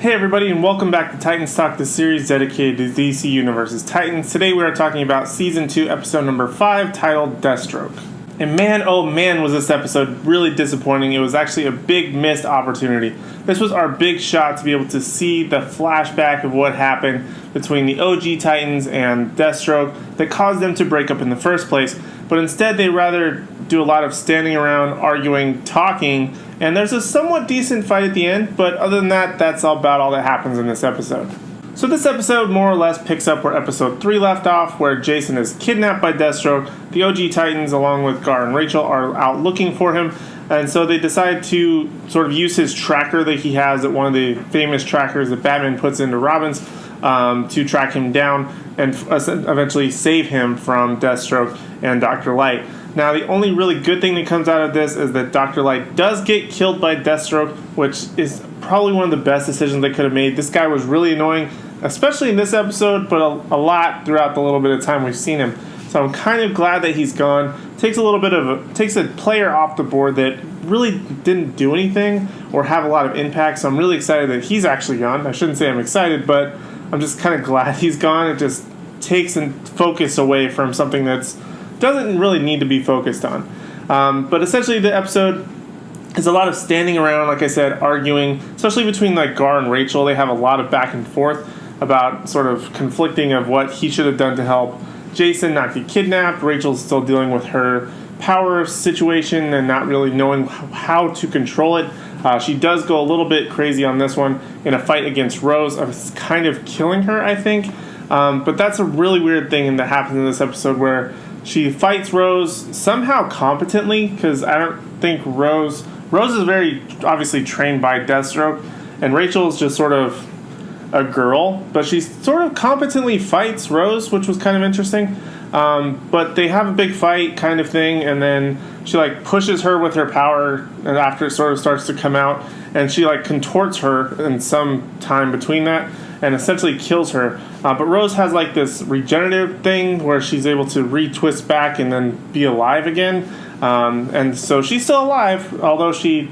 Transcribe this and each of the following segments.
Hey everybody, and welcome back to Titans Talk, the series dedicated to DC Universe's Titans. Today we are talking about Season 2, Episode number 5, titled Deathstroke. And man, oh man, was this episode really disappointing. It was actually a big missed opportunity. This was our big shot to be able to see the flashback of what happened between the OG Titans and Deathstroke that caused them to break up in the first place. But instead, they rather do a lot of standing around, arguing, talking, and there's a somewhat decent fight at the end, but other than that, that's about all that happens in this episode. So this episode more or less picks up where episode 3 left off, where Jason is kidnapped by Deathstroke. The OG Titans, along with Gar and Rachel, are out looking for him, and so they decide to sort of use his tracker that he has, one of the famous trackers that Batman puts into Robin's, to track him down and eventually save him from Deathstroke and Dr. Light. Now, the only really good thing that comes out of this is that Dr. Light does get killed by Deathstroke, which is probably one of the best decisions they could have made. This guy was really annoying, especially in this episode, but a lot throughout the little bit of time we've seen him. So I'm kind of glad that he's gone. Takes a player off the board that really didn't do anything or have a lot of impact. So I'm really excited that he's actually gone. I shouldn't say I'm excited, but I'm just kind of glad he's gone. It just takes focus away from something that's doesn't really need to be focused on. But essentially the episode is a lot of standing around, like I said, arguing, especially between like Gar and Rachel. They have a lot of back and forth about sort of conflicting of what he should have done to help Jason not get kidnapped. Rachel's still dealing with her power situation and not really knowing how to control it. She does go a little bit crazy on this one in a fight against Rose. It's kind of killing her, I think. But that's a really weird thing that happens in this episode where she fights Rose somehow competently, because I don't think Rose is very obviously trained by Deathstroke, and Rachel is just sort of a girl, but she sort of competently fights Rose, which was kind of interesting. But they have a big fight kind of thing, and then she like pushes her with her power, and after it sort of starts to come out, and she like contorts her in some time between that, and essentially kills her. But Rose has like this regenerative thing where she's able to retwist back and then be alive again. And so she's still alive, although she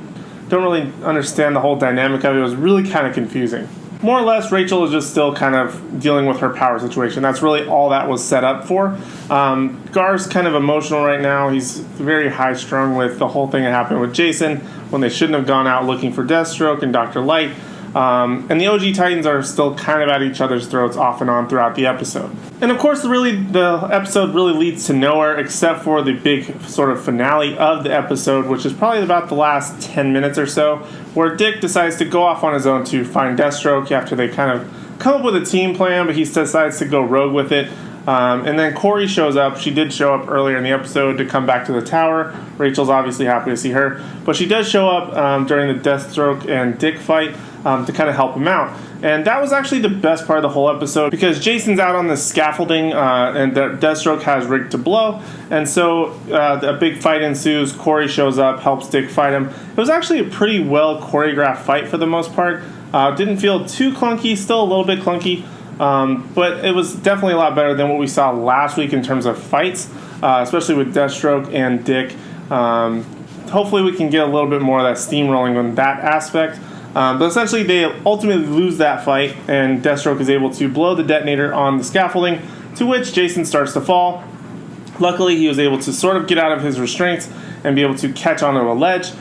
don't really understand the whole dynamic of it. It was really kind of confusing. More or less, Rachel is just still kind of dealing with her power situation. That's really all that was set up for. Gar's kind of emotional right now. He's very high-strung with the whole thing that happened with Jason when they shouldn't have gone out looking for Deathstroke and Dr. Light. And the OG Titans are still kind of at each other's throats off and on throughout the episode. And of course, the episode really leads to nowhere except for the big sort of finale of the episode, which is probably about the last 10 minutes or so, where Dick decides to go off on his own to find Deathstroke after they kind of come up with a team plan, but he decides to go rogue with it. And then Corey shows up. She did show up earlier in the episode to come back to the tower. Rachel's obviously happy to see her. But she does show up during the Deathstroke and Dick fight to kind of help him out. And that was actually the best part of the whole episode, because Jason's out on the scaffolding and Deathstroke has rigged to blow. And so a big fight ensues. Corey shows up, helps Dick fight him. It was actually a pretty well choreographed fight for the most part. Didn't feel too clunky, still a little bit clunky. But it was definitely a lot better than what we saw last week in terms of fights, especially with Deathstroke and Dick. Hopefully we can get a little bit more of that steamrolling on that aspect. But essentially they ultimately lose that fight, and Deathstroke is able to blow the detonator on the scaffolding, to which Jason starts to fall. Luckily, he was able to sort of get out of his restraints and be able to catch onto a ledge.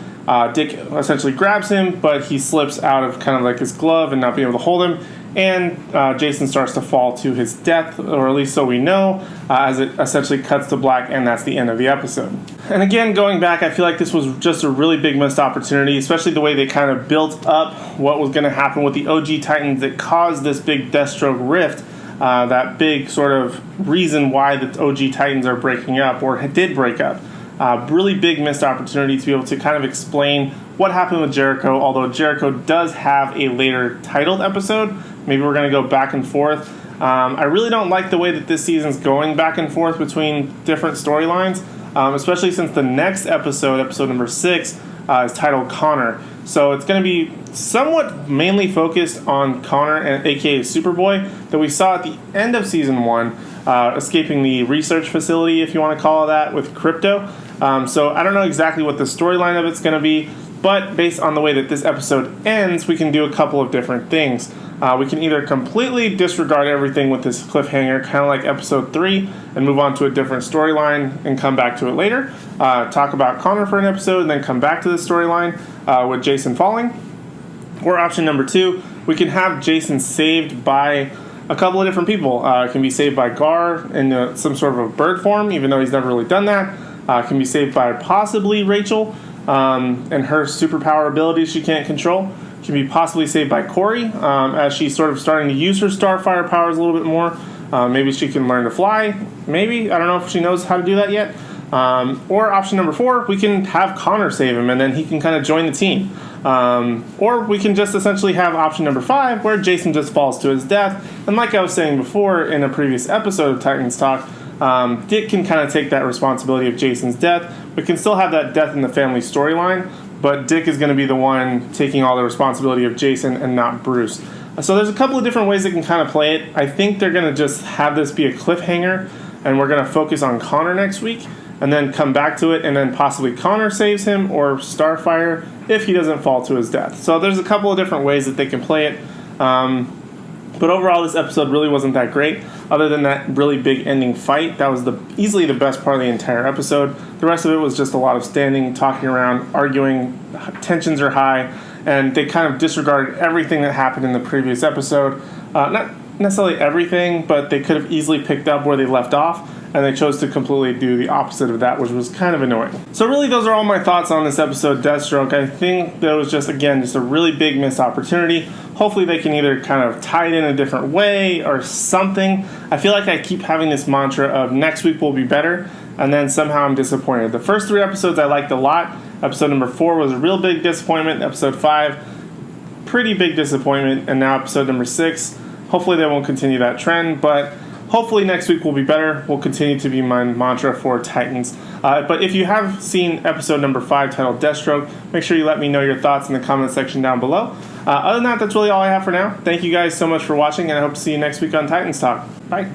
Dick essentially grabs him, but he slips out of kind of like his glove and not being able to hold him. And Jason starts to fall to his death, or at least so we know, as it essentially cuts to black, and that's the end of the episode. And again, going back, I feel like this was just a really big missed opportunity, especially the way they kind of built up what was going to happen with the OG Titans that caused this big Deathstroke rift, that big sort of reason why the OG Titans are breaking up, or did break up. Really big missed opportunity to be able to kind of explain what happened with Jericho, although Jericho does have a later titled episode. Maybe we're going to go back and forth. I really don't like the way that this season's going back and forth between different storylines, especially since the next episode, episode number 6, is titled Connor. So it's going to be somewhat mainly focused on Connor, and aka Superboy, that we saw at the end of season 1, escaping the research facility, if you want to call it that, with Crypto. So I don't know exactly what the storyline of it's going to be, But based on the way that this episode ends, we can do a couple of different things. We can either completely disregard everything with this cliffhanger, kind of like episode 3, and move on to a different storyline and come back to it later. Talk about Connor for an episode and then come back to the storyline with Jason falling. Or option number 2, we can have Jason saved by a couple of different people. It can be saved by Gar in some sort of a bird form, even though he's never really done that. It can be saved by possibly Rachel and her superpower abilities she can't control. Can be possibly saved by Corey as she's sort of starting to use her Starfire powers a little bit more. Maybe she can learn to fly. Maybe. I don't know if she knows how to do that yet. Or option number 4, we can have Connor save him and then he can kind of join the team. Or we can just essentially have option number 5 where Jason just falls to his death. And like I was saying before in a previous episode of Titans Talk, Dick can kind of take that responsibility of Jason's death. We can still have that death in the family storyline, but Dick is going to be the one taking all the responsibility of Jason and not Bruce. So there's a couple of different ways they can kind of play it. I think they're going to just have this be a cliffhanger, and we're going to focus on Connor next week, and then come back to it, and then possibly Connor saves him, or Starfire, if he doesn't fall to his death. So there's a couple of different ways that they can play it. But overall, this episode really wasn't that great. Other than that really big ending fight, that was easily the best part of the entire episode. The rest of it was just a lot of standing, talking around, arguing. Tensions are high, and they kind of disregarded everything that happened in the previous episode. Not necessarily everything, but they could have easily picked up where they left off, and they chose to completely do the opposite of that, which was kind of annoying. So really, those are all my thoughts on this episode, Deathstroke. I think that was just a really big missed opportunity. Hopefully they can either kind of tie it in a different way or something. I feel like I keep having this mantra of next week will be better, and then somehow I'm disappointed. The first 3 episodes I liked a lot. Episode number 4 was a real big disappointment. Episode 5, pretty big disappointment. And now episode number 6, hopefully they won't continue that trend, but hopefully next week will be better. Will continue to be my mantra for Titans. But if you have seen episode number 5 titled Deathstroke, make sure you let me know your thoughts in the comment section down below. Other than that, that's really all I have for now. Thank you guys so much for watching, and I hope to see you next week on Titans Talk. Bye.